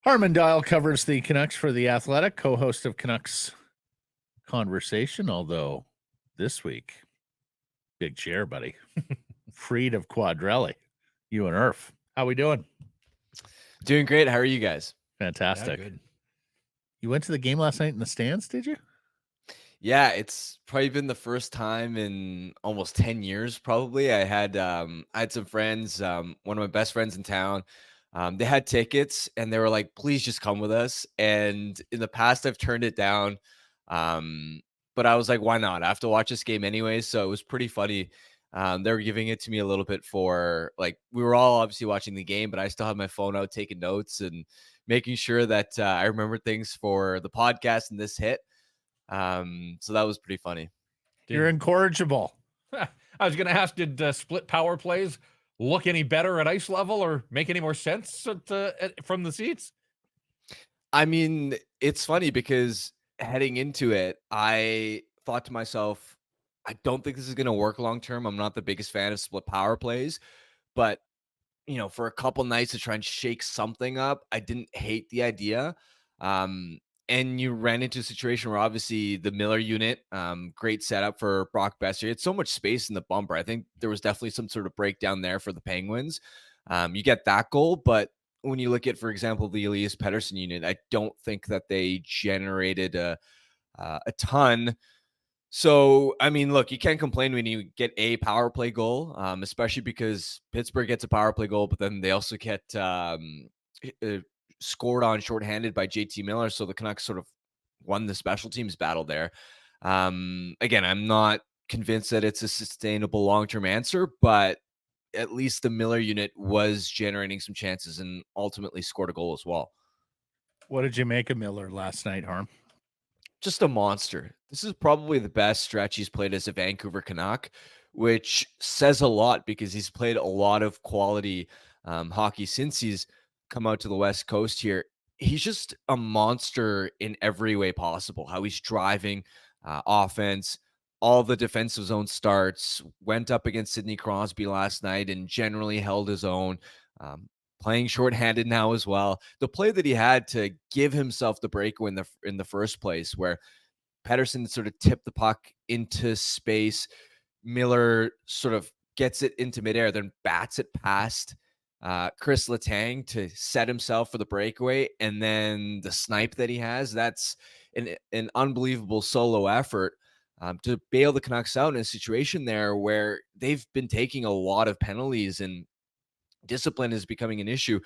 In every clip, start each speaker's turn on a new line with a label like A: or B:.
A: Harman Dayal covers the Canucks for The Athletic, co-host of Canucks Conversation, although this week, big chair, buddy. Freed of Quadrelli. You and Irf. How we doing?
B: Doing great. How are you guys?
A: Fantastic.
C: Yeah, good.
A: You went to the game last night in the stands, did you?
B: Yeah, it's probably been the first time in almost 10 years, probably. I had some friends, one of my best friends in town. They had tickets and they were like, please just come with us. And in the past, I've turned it down. Um, but I was like, why not? I have to watch this game anyway. So it was pretty funny. They were giving it to me a little bit for like, we were all obviously watching the game, but I still had my phone out taking notes and making sure that I remember things for the podcast and this hit. So that was pretty funny.
A: You're incorrigible.
C: I was going to ask, did split power plays look any better at ice level or make any more sense from the seats?
B: I mean, it's funny because heading into it, I thought to myself, I don't think this is going to work long term. I'm not the biggest fan of split power plays, but for a couple nights to try and shake something up, I didn't hate the idea. Um, and you ran into a situation where obviously the Miller unit, great setup for Brock Besser. It's so much space in the bumper. I think there was definitely some sort of breakdown there for the Penguins. You get that goal, but when you look at, for example, the Elias Pettersson unit, I don't think that they generated a ton. So, I mean, look, you can't complain when you get a power play goal, especially because Pittsburgh gets a power play goal, but then they also get scored on shorthanded by JT Miller. So the Canucks sort of won the special teams battle there. Again, I'm not convinced that it's a sustainable long-term answer, but at least the Miller unit was generating some chances and ultimately scored a goal as well.
A: What did you make of Miller last night, Harm?
B: Just a monster. This is probably the best stretch he's played as a Vancouver Canuck, which says a lot because he's played a lot of quality hockey since he's come out to the West Coast here. He's just a monster in every way possible. How he's driving offense, all the defensive zone starts, went up against Sidney Crosby last night and generally held his own. Um, Playing shorthanded now as well. The play that he had to give himself the breakaway in the first place, where Pettersson sort of tipped the puck into space, Miller sort of gets it into midair, then bats it past Chris Letang to set himself for the breakaway, and then the snipe that he has—that's an unbelievable solo effort. To bail the Canucks out in a situation there where they've been taking a lot of penalties and discipline is becoming an issue.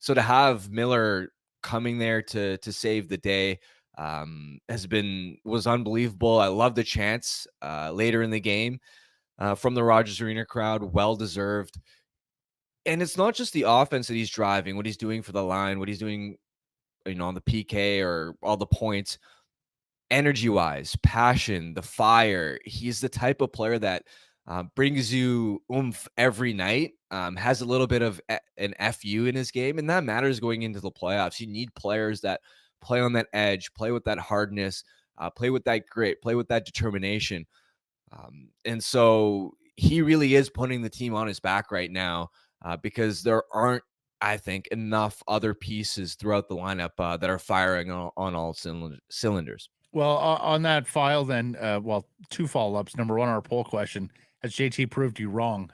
B: So to have Miller coming there to save the day was unbelievable. I love the chance later in the game from the Rogers Arena crowd, well deserved. And it's not just the offense that he's driving, what he's doing for the line, what he's doing, on the PK or all the points. Energy wise, passion, the fire. He's the type of player that brings you oomph every night, has a little bit of an FU in his game, and that matters going into the playoffs. You need players that play on that edge, play with that hardness, play with that grit, play with that determination. And so he really is putting the team on his back right now because there aren't, I think, enough other pieces throughout the lineup that are firing on all cylinders.
A: Well, on that file, then, two follow-ups. Number one, our poll question: has JT proved you wrong?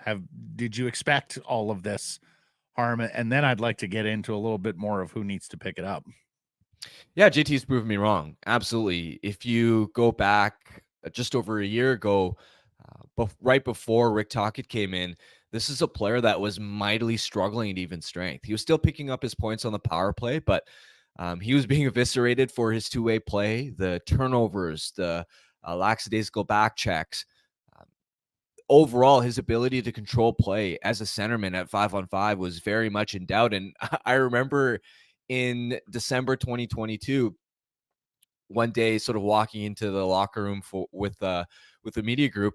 A: Did you expect all of this, Harm? And then I'd like to get into a little bit more of who needs to pick it up.
B: Yeah, JT's proven me wrong. Absolutely. If you go back just over a year ago, right before Rick Tocchet came in, this is a player that was mightily struggling at even strength. He was still picking up his points on the power play, but he was being eviscerated for his two-way play, the turnovers, the lackadaisical back checks. Overall, his ability to control play as a centerman at 5-on-5 was very much in doubt. And I remember in December 2022, one day sort of walking into the locker room with the media group,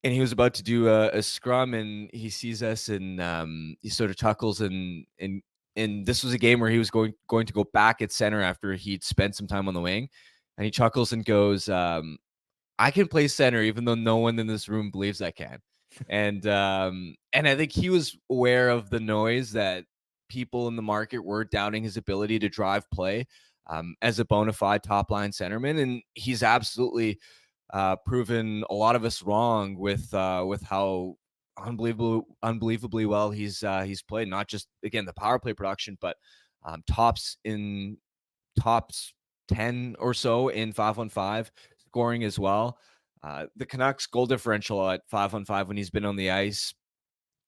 B: and he was about to do a scrum, and he sees us, and he sort of chuckles, and this was a game where he was going to go back at center after he'd spent some time on the wing, and he chuckles and goes, "I can play center, even though no one in this room believes I can." And I think he was aware of the noise that people in the market were doubting his ability to drive play as a bona fide top line centerman, and he's absolutely proven a lot of us wrong with how unbelievably well he's played. Not just, again, the power play production, but tops 10 or so in 5-on-5 scoring as well. The Canucks goal differential at 5-on-5 when he's been on the ice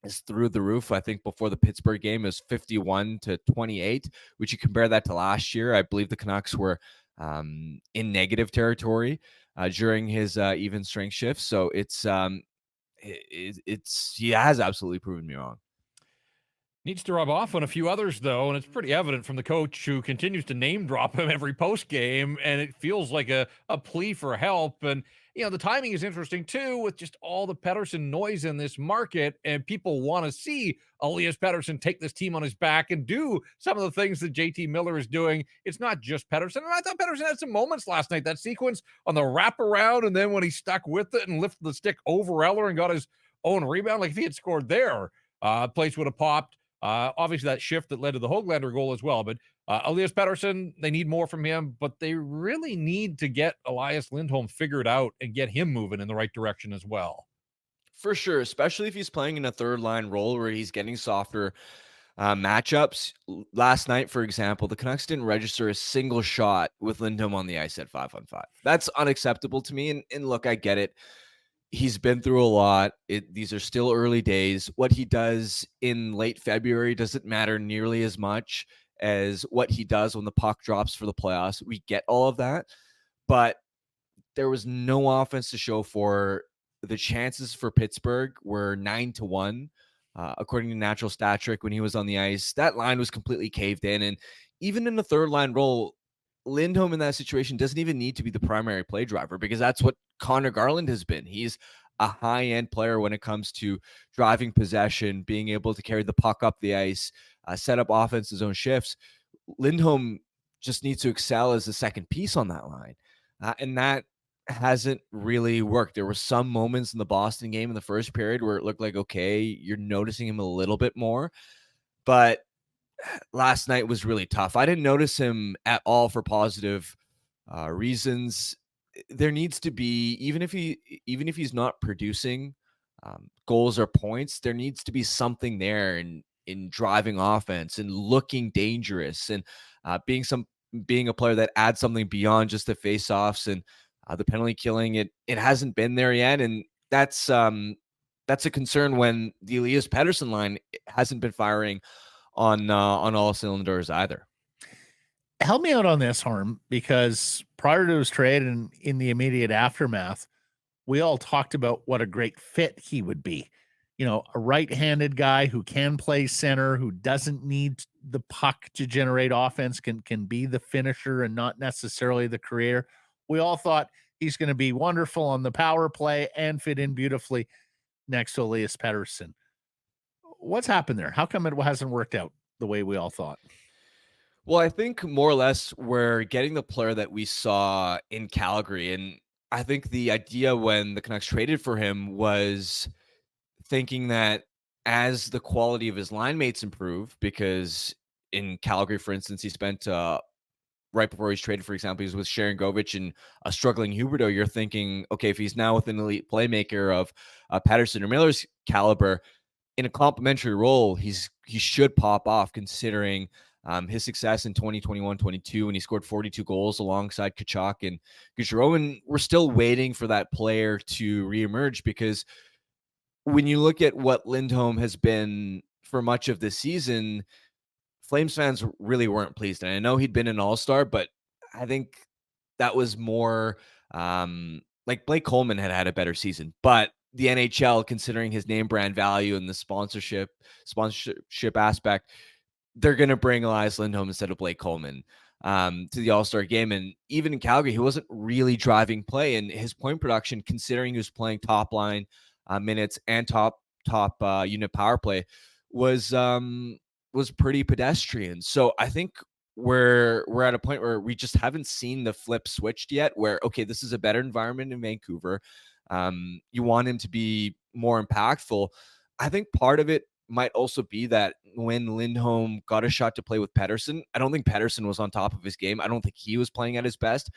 B: is through the roof. I think before the Pittsburgh game is 51-28, which you compare that to last year. I believe the Canucks were in negative territory during his even strength shift. So he has absolutely proven me wrong.
C: Needs to rub off on a few others, though, and it's pretty evident from the coach who continues to name drop him every post game, and it feels like a plea for help. And, the timing is interesting, too, with just all the Pettersson noise in this market, and people want to see Elias Pettersson take this team on his back and do some of the things that JT Miller is doing. It's not just Pettersson, and I thought Pettersson had some moments last night. That sequence on the wraparound, and then when he stuck with it and lifted the stick over Eller and got his own rebound, like if he had scored there, place would have popped. Obviously, that shift that led to the Höglander goal as well. But Elias Pettersson, they need more from him, but they really need to get Elias Lindholm figured out and get him moving in the right direction as well.
B: For sure, especially if he's playing in a third line role where he's getting softer matchups. Last night, for example, the Canucks didn't register a single shot with Lindholm on the ice at 5-on-5. That's unacceptable to me. And look, I get it. He's been through a lot. These are still early days. What he does in late February doesn't matter nearly as much as what he does when the puck drops for the playoffs. We get all of that, but there was no offense to show for. The chances for Pittsburgh were 9-1, according to Natural Stat Trick when he was on the ice. That line was completely caved in, and even in the third line role, Lindholm in that situation doesn't even need to be the primary play driver because that's what Connor Garland has been. He's a high-end player when it comes to driving possession, being able to carry the puck up the ice, set up offense's own shifts. Lindholm just needs to excel as the second piece on that line, and that hasn't really worked. There were some moments in the Boston game in the first period where it looked like, okay, you're noticing him a little bit more, but last night was really tough. I didn't notice him at all for positive reasons. There needs to be, even if he's not producing goals or points, there needs to be something there in driving offense and looking dangerous and being a player that adds something beyond just the faceoffs and the penalty killing. It hasn't been there yet, and that's a concern when the Elias Pettersson line hasn't been firing on all cylinders either.
A: Help me out on this, Harm, because prior to his trade and in the immediate aftermath, we all talked about what a great fit he would be. A right-handed guy who can play center, who doesn't need the puck to generate offense, can be the finisher and not necessarily the creator. We all thought he's going to be wonderful on the power play and fit in beautifully next to Elias Pettersson. What's happened there? How come it hasn't worked out the way we all thought?
B: Well, I think more or less we're getting the player that we saw in Calgary. And I think the idea when the Canucks traded for him was thinking that as the quality of his line mates improve, because in Calgary, for instance, he spent right before he's traded, for example, he was with Sharon Govich and a struggling Huberdeau. You're thinking, okay, if he's now with an elite playmaker of Pettersson or Miller's caliber in a complementary role, he should pop off considering his success in 2021-22 when he scored 42 goals alongside Tkachuk and Gaudreau. And we're still waiting for that player to reemerge because when you look at what Lindholm has been for much of the season, Flames fans really weren't pleased. And I know he'd been an all-star, but I think that was more like Blake Coleman had a better season. But the NHL, considering his name brand value and the sponsorship aspect, they're going to bring Elias Lindholm instead of Blake Coleman to the All-Star game. And even in Calgary, he wasn't really driving play. And his point production, considering he was playing top line minutes and top unit power play, was pretty pedestrian. So I think we're at a point where we just haven't seen the flip switched yet, where, okay, this is a better environment in Vancouver. You want him to be more impactful. I think part of it might also be that when Lindholm got a shot to play with Pettersson, I don't think Pettersson was on top of his game. I don't think he was playing at his best.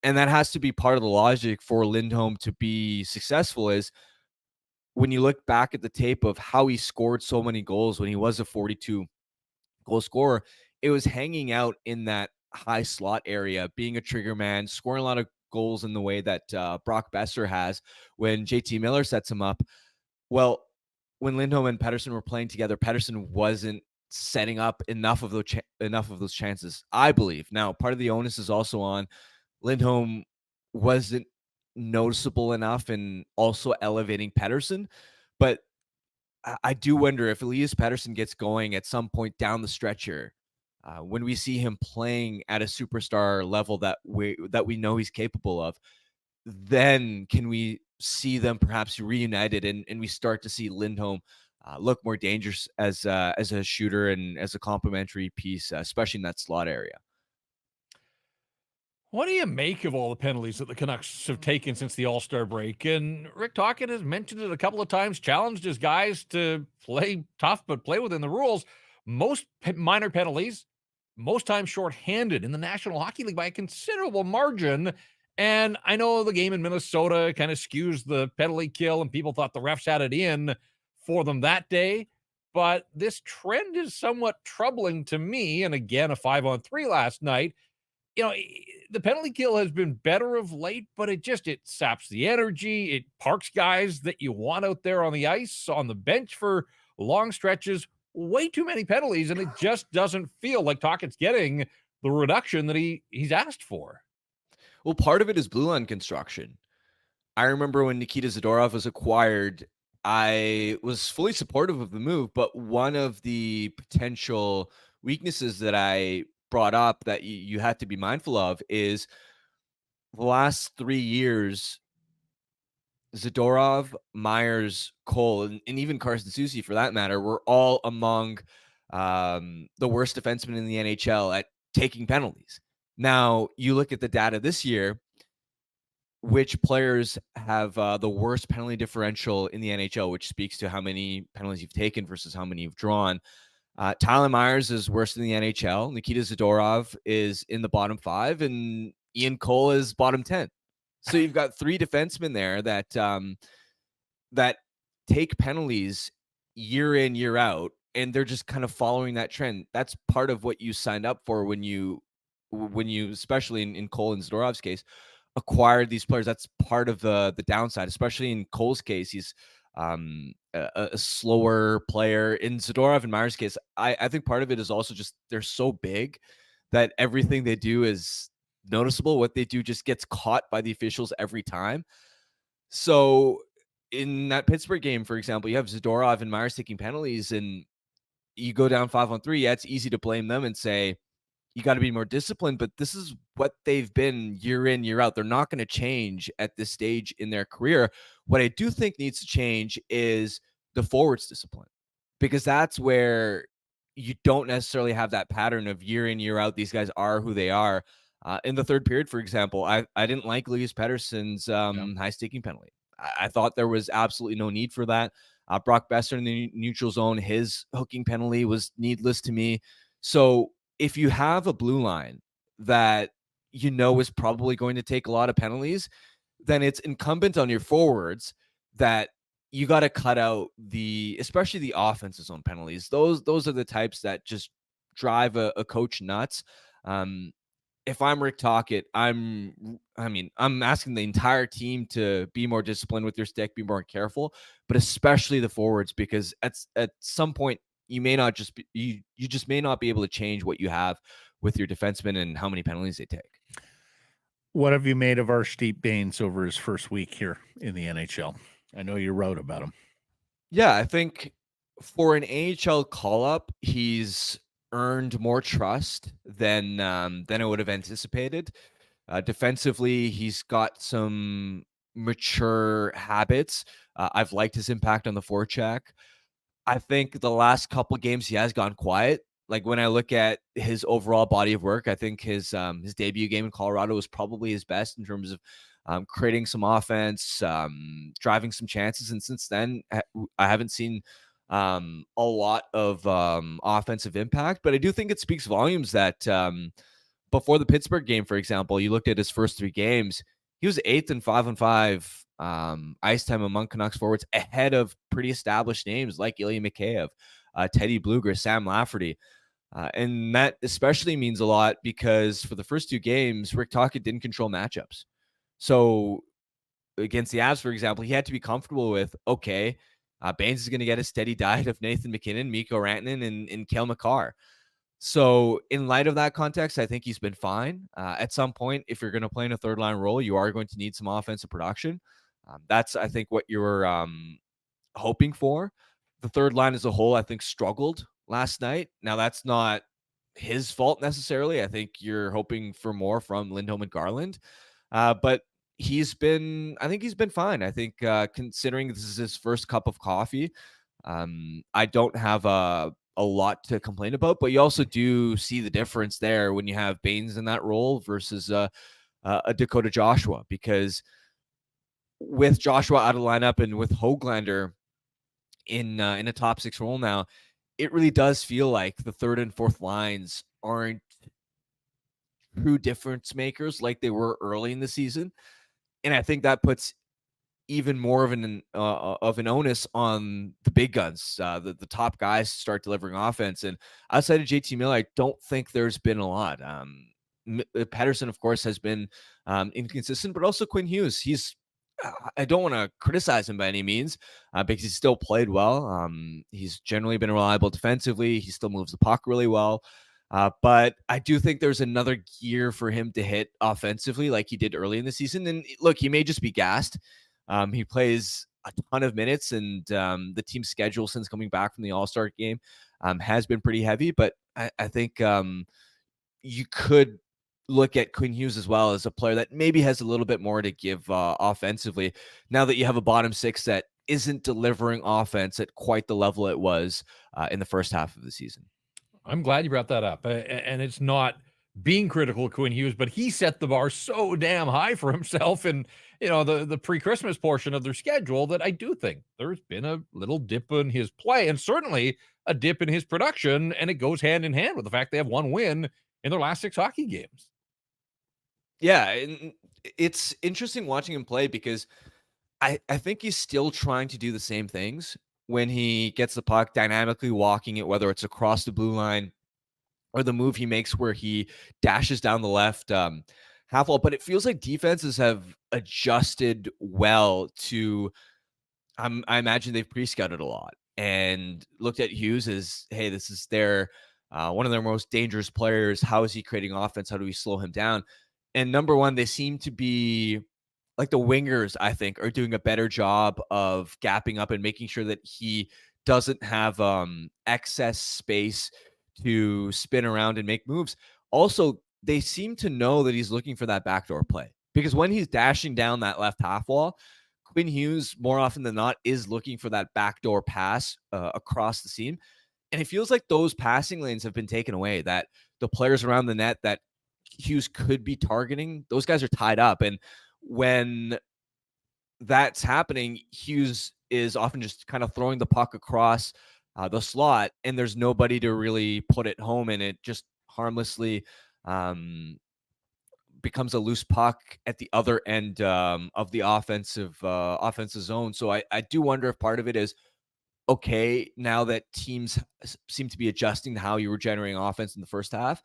B: And that has to be part of the logic for Lindholm to be successful is when you look back at the tape of how he scored so many goals when he was a 42 goal scorer, it was hanging out in that high slot area, being a trigger man, scoring a lot of goals in the way that Brock Besser has when JT Miller sets him up. Well, when Lindholm and Pettersson were playing together, Pettersson wasn't setting up enough of those chances, I believe. Now, part of the onus is also on Lindholm wasn't noticeable enough and also elevating Pettersson, but I do wonder if Elias Pettersson gets going at some point down the stretch here, when we see him playing at a superstar level that we know he's capable of, then can we see them perhaps reunited and we start to see Lindholm look more dangerous as a shooter and as a complementary piece, especially in that slot area.
C: What do you make of all the penalties that the Canucks have taken since the All-Star break? And Rick Tocchet has mentioned it a couple of times, challenged his guys to play tough, but play within the rules. Most minor penalties, most times shorthanded in the National Hockey League by a considerable margin. And I know the game in Minnesota kind of skews the penalty kill, and people thought the refs had it in for them that day. But this trend is somewhat troubling to me. And again, a 5-on-3 last night. The penalty kill has been better of late, but it saps the energy. It parks guys that you want out there on the ice, on the bench for long stretches. Way too many penalties, and it just doesn't feel like Tocchet's getting the reduction that he's asked for.
B: Well, part of it is blue line construction. I remember when Nikita Zadorov was acquired, I was fully supportive of the move, but one of the potential weaknesses that I brought up that you had to be mindful of is the last 3 years, Zadorov, Myers, Cole, and even Carson Soucy, for that matter, were all among the worst defensemen in the NHL at taking penalties. Now, you look at the data this year, which players have the worst penalty differential in the NHL, which speaks to how many penalties you've taken versus how many you've drawn. Tyler Myers is worse in the NHL. Nikita Zadorov is in the bottom 5, and Ian Cole is bottom 10. So you've got 3 defensemen there that take penalties year in, year out, and they're just kind of following that trend. That's part of what you signed up for when you, especially in Cole and Zadorov's case, acquired these players. That's part of the downside, especially in Cole's case. He's a slower player. In Zadorov and Myers' case, I think part of it is also just they're so big that everything they do is noticeable. What they do just gets caught by the officials every time. So in that Pittsburgh game, for example, you have Zadorov and Myers taking penalties, and you go down 5-on-3. Yeah, it's easy to blame them and say, you got to be more disciplined, but this is what they've been year in, year out. They're not going to change at this stage in their career. What I do think needs to change is the forwards discipline, because that's where you don't necessarily have that pattern of year in, year out. These guys are who they are. In the third period, for example, I didn't like Elias Pettersson's high sticking penalty. I thought there was absolutely no need for that. Brock Besser in the neutral zone, his hooking penalty was needless to me. So if you have a blue line that is probably going to take a lot of penalties, then it's incumbent on your forwards that you got to cut out especially the offensive zone penalties. Those are the types that just drive a coach nuts. If I'm Rick Tocchet, I'm asking the entire team to be more disciplined with your stick, be more careful, but especially the forwards, because at some point you may not just be, you just may not be able to change what you have with your defensemen and how many penalties they take.
A: What have you made of Arshdeep Baines over his first week here in the NHL? I know you wrote about him.
B: Yeah, I think for an AHL call-up, he's earned more trust than I would have anticipated. Defensively, he's got some mature habits. I've liked his impact on the forecheck. I think the last couple games he has gone quiet. Like when I look at his overall body of work, I think his debut game in Colorado was probably his best in terms of creating some offense, driving some chances. And since then, I haven't seen a lot of offensive impact. But I do think it speaks volumes that before the Pittsburgh game, for example, you looked at his first 3 games, he was 8th and 5-on-5 ice time among Canucks forwards, ahead of pretty established names like Ilya Mikheyev, Teddy Blueger, Sam Lafferty. And that especially means a lot because for the first 2 games, Rick Tocchet didn't control matchups. So against the Avs, for example, he had to be comfortable with, okay, Baines is going to get a steady diet of Nathan McKinnon, Mikko Rantanen, and Cale Makar. So in light of that context, I think he's been fine. At some point, if you're going to play in a third line role, you are going to need some offensive production. That's, I think, what you're hoping for. The third line as a whole, I think, struggled last night. Now, that's not his fault necessarily. I think you're hoping for more from Lindholm and Garland. But I think he's been fine. I think considering this is his first cup of coffee, I don't have a lot to complain about, but you also do see the difference there when you have Baines in that role versus a Dakota Joshua, because with Joshua out of lineup and with Höglander in a top 6 role now, it really does feel like the third and fourth lines aren't true difference makers like they were early in the season. And I think that puts even more of an onus on the big guns, the top guys to start delivering offense. And outside of JT Miller, I don't think there's been a lot. Pettersson, of course, has been inconsistent, but also Quinn Hughes. I don't want to criticize him by any means because he's still played well. He's generally been reliable defensively. He still moves the puck really well. But I do think there's another gear for him to hit offensively like he did early in the season. And look, he may just be gassed. He plays a ton of minutes, and the team's schedule since coming back from the All-Star game has been pretty heavy. But I think you could look at Quinn Hughes as well as a player that maybe has a little bit more to give offensively now that you have a bottom 6 that isn't delivering offense at quite the level it was in the first half of the season.
C: I'm glad you brought that up. And it's not being critical of Quinn Hughes, but he set the bar so damn high for himself in, the pre-Christmas portion of their schedule that I do think there's been a little dip in his play and certainly a dip in his production. And it goes hand in hand with the fact they have 1 win in their last 6 hockey games.
B: Yeah, and it's interesting watching him play because I think he's still trying to do the same things when he gets the puck, dynamically walking it, whether it's across the blue line or the move he makes where he dashes down the left half wall. But it feels like defenses have adjusted well to, I imagine they've pre-scouted a lot and looked at Hughes as, hey, this is their one of their most dangerous players. How is he creating offense? How do we slow him down? And number one, they seem to be like the wingers, I think, are doing a better job of gapping up and making sure that he doesn't have excess space to spin around and make moves. Also, they seem to know that he's looking for that backdoor play because when he's dashing down that left half wall, Quinn Hughes, more often than not, is looking for that backdoor pass across the seam. And it feels like those passing lanes have been taken away, that the players around the net that Hughes could be targeting, those guys are tied up. And when that's happening, Hughes is often just kind of throwing the puck across the slot, and there's nobody to really put it home, and it just harmlessly becomes a loose puck at the other end of the offensive zone. So I do wonder if part of it is, okay, now that teams seem to be adjusting to how you were generating offense in the first half,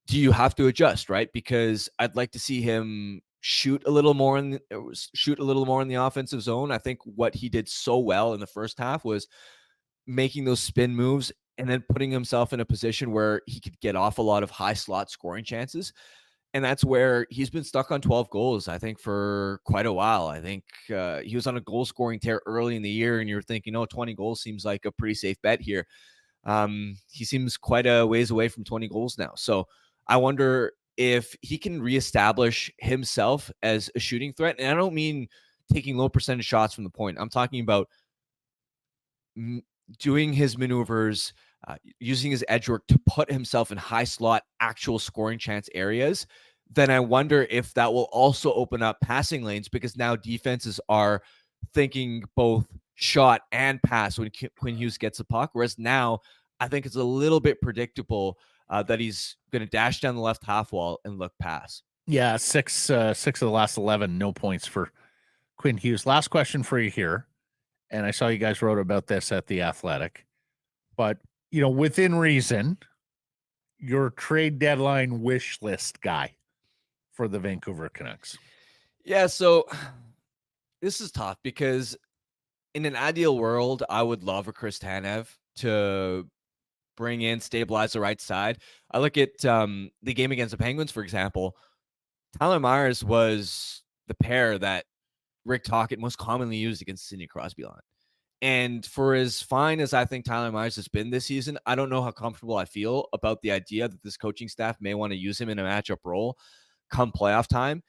B: do you have to adjust, right? Because I'd like to see him shoot a little more in the offensive zone. I think what he did so well in the first half was making those spin moves and then putting himself in a position where he could get off a lot of high slot scoring chances. And that's where he's been stuck on 12 goals, I think, for quite a while. I think he was on a goal scoring tear early in the year, and you're thinking, 20 goals seems like a pretty safe bet here. He seems quite a ways away from 20 goals now. So I wonder if he can reestablish himself as a shooting threat. And I don't mean taking low percentage shots from the point. I'm talking about doing his maneuvers, using his edge work to put himself in high slot, actual scoring chance areas. Then I wonder if that will also open up passing lanes, because now defenses are thinking both shot and pass when Quinn Hughes gets the puck. Whereas now, I think it's a little bit predictable that he's going to dash down the left half wall and look pass.
A: Yeah, six of the last 11, no points for Quinn Hughes. Last question for you here, and I saw you guys wrote about this at The Athletic, but, within reason, your trade deadline wish list guy for the Vancouver Canucks.
B: Yeah, so this is tough because in an ideal world, I would love a Chris Tanev to bring in, stabilize the right side. I look at the game against the Penguins, for example. Tyler Myers was the pair that Rick Tocchet most commonly used against Sidney Crosby line. And for as fine as I think Tyler Myers has been this season, I don't know how comfortable I feel about the idea that this coaching staff may want to use him in a matchup role come playoff time.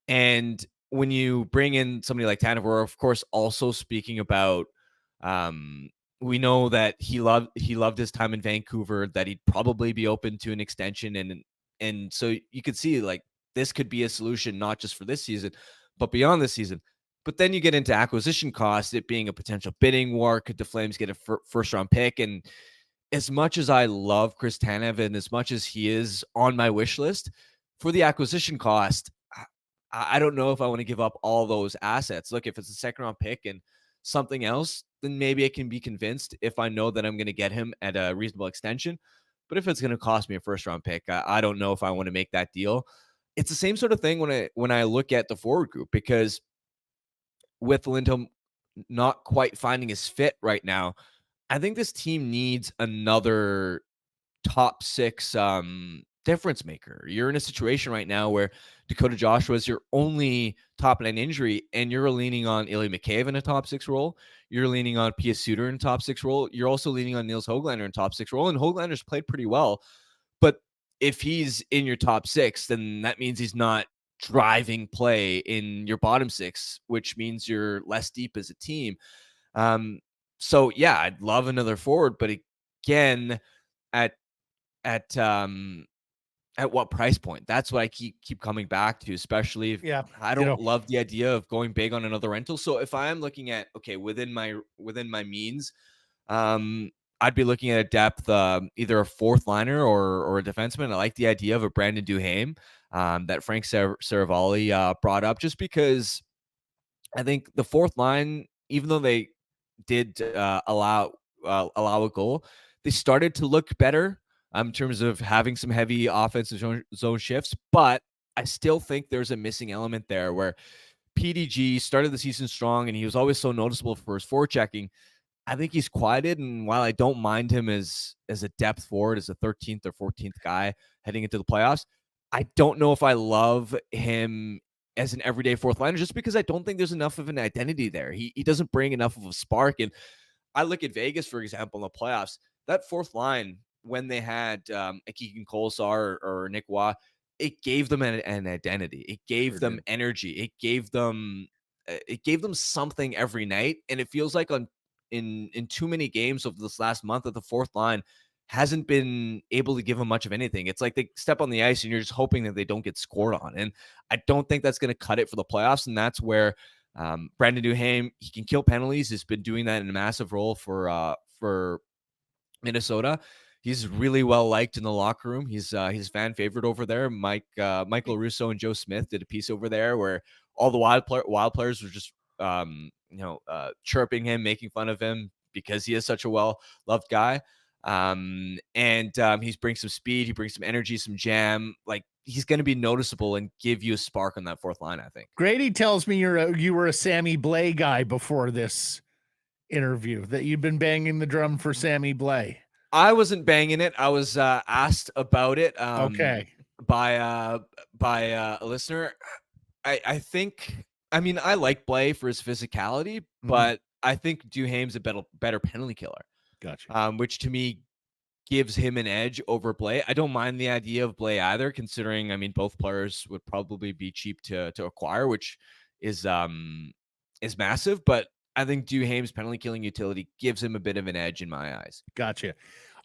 B: And when you bring in somebody like Tanev, we're of course also speaking about we know that he loved his time in Vancouver, that he'd probably be open to an extension, and so you could see like this could be a solution not just for this season, but beyond this season. But then you get into acquisition costs, it being a potential bidding war. Could the Flames get a first round pick? And as much as I love Chris Tanev and as much as he is on my wish list, for the acquisition cost, I don't know if I want to give up all those assets. Look, if it's a second round pick and something else, then maybe I can be convinced if I know that I'm going to get him at a reasonable extension. But if it's going to cost me a first round pick, I don't know if I want to make that deal. It's the same sort of thing when I look at the forward group, because with Lindholm not quite finding his fit right now, I think this team needs another top six difference maker. You're in a situation right now where Dakota Joshua is your only top 9 injury, and you're leaning on Ilya Mikheyev in a top 6 role. You're leaning on Pia Suter in a top 6 role. You're also leaning on Nils Höglander in top 6 role, and Höglander's played pretty well. But if he's in your top 6, then that means he's not driving play in your bottom 6, which means you're less deep as a team. So yeah, I'd love another forward, but again, at what price point? That's what I keep coming back to, especially if I don't love the idea of going big on another rental. So if I am looking at, okay, within my means, I'd be looking at a depth, either a fourth liner or a defenseman. I like the idea of a Brandon Duhaime that Frank Saravalli brought up, just because I think the fourth line, even though they did allow a goal, they started to look better in terms of having some heavy offensive zone shifts. But I still think there's a missing element there where PDG started the season strong and he was always so noticeable for his forechecking. I think he's quieted, and while I don't mind him as a depth forward, as a 13th or 14th guy heading into the playoffs, I don't know if I love him as an everyday fourth liner, just because I don't think there's enough of an identity there. He doesn't bring enough of a spark. And I look at Vegas, for example, in the playoffs, that fourth line, when they had a Keegan Kolesar or Nick Waugh, it gave them an identity. It gave them energy. It gave them something every night. And it feels like in too many games of this last month that the fourth line hasn't been able to give them much of anything. It's like they step on the ice and you're just hoping that they don't get scored on. And I don't think that's going to cut it for the playoffs. And that's where Brandon Duhaime, he can kill penalties. He's been doing that in a massive role for Minnesota. He's really well liked in the locker room. He's fan favorite over there. Michael Russo and Joe Smith did a piece over there where all the wild players were just chirping him, making fun of him because he is such a well-loved guy. He brings some speed, he brings some energy, some jam. Like, he's going to be noticeable and give you a spark on that fourth line, I think.
A: Grady tells me you were a Sammy Blais guy before this interview, that you've been banging the drum for Sammy Blais.
B: I wasn't banging it. I was asked about it by a listener. I think, I mean, I like Blais for his physicality, but I think Duhaime's a better penalty killer.
A: Gotcha.
B: Which to me gives him an edge over Blais. I don't mind the idea of Blais either, considering, I mean, both players would probably be cheap to acquire, which is massive. But I think Duhaime's penalty killing utility gives him a bit of an edge in my eyes.
A: Gotcha.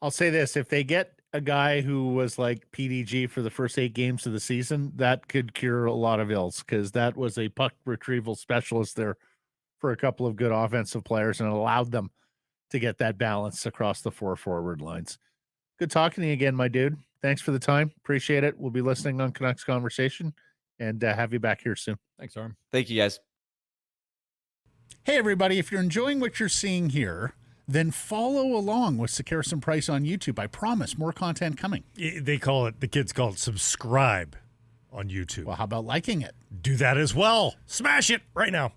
A: I'll say this: if they get a guy who was like PDG for the first 8 games of the season, that could cure a lot of ills, because that was a puck retrieval specialist there for a couple of good offensive players and allowed them to get that balance across the 4 forward lines. Good talking to you again, my dude. Thanks for the time. Appreciate it. We'll be listening on Canucks Conversation and have you back here soon.
C: Thanks, Arm.
B: Thank you, guys.
D: Hey, everybody, if you're enjoying what you're seeing here, then follow along with Sekeres and Price on YouTube. I promise more content coming.
E: The kids call it subscribe on YouTube.
D: Well, how about liking it?
E: Do that as well. Smash it right now.